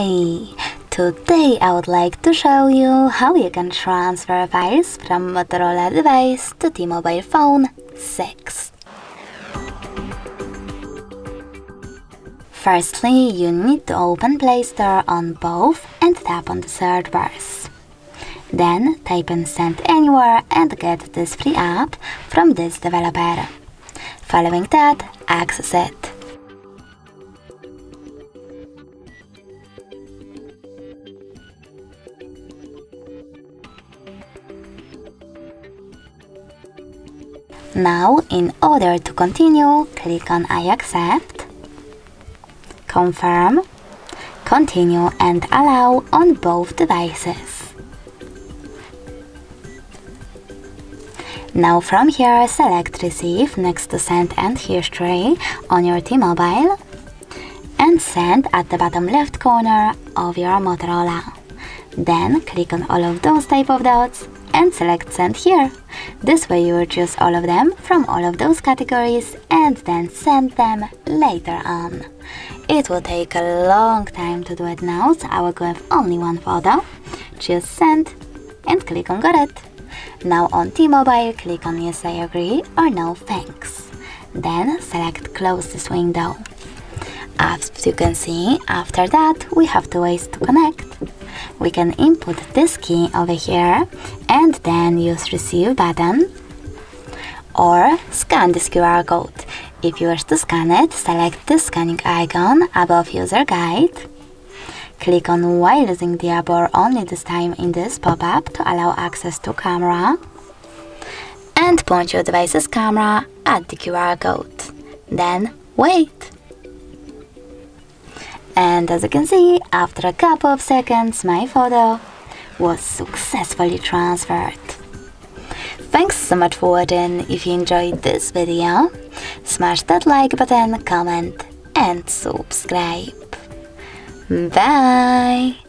Hi! Today I would like to show you how you can transfer files from Motorola device to T-Mobile phone 6. Firstly, you need to open Play Store on both and tap on the search bars. Then type in Send Anywhere and get this free app from this developer. Following that, access it. Now, in order to continue, click on I accept, confirm, continue and allow on both devices. Now from here, select Receive next to Send and History on your T-Mobile and Send at the bottom left corner of your Motorola. Then click on all of those type of dots and select Send Here. This way you will choose all of them from all of those categories and then send them later on. It will take a long time to do it now, so I will go with only one photo. Choose Send and click on Got it. Now on T-Mobile, click on Yes I agree or No thanks. Then select Close this window. As you can see, after that we have two ways to connect. We can input this key over here and then use Receive button or scan this QR code. If you wish to scan it, select the scanning icon above User Guide. Click on while using the app or only this time in this pop-up to allow access to camera and point your device's camera at the QR code. Then wait. And as you can see, after a couple of seconds, my photo was successfully transferred. Thanks so much for watching. If you enjoyed this video, smash that like button, comment and subscribe. Bye!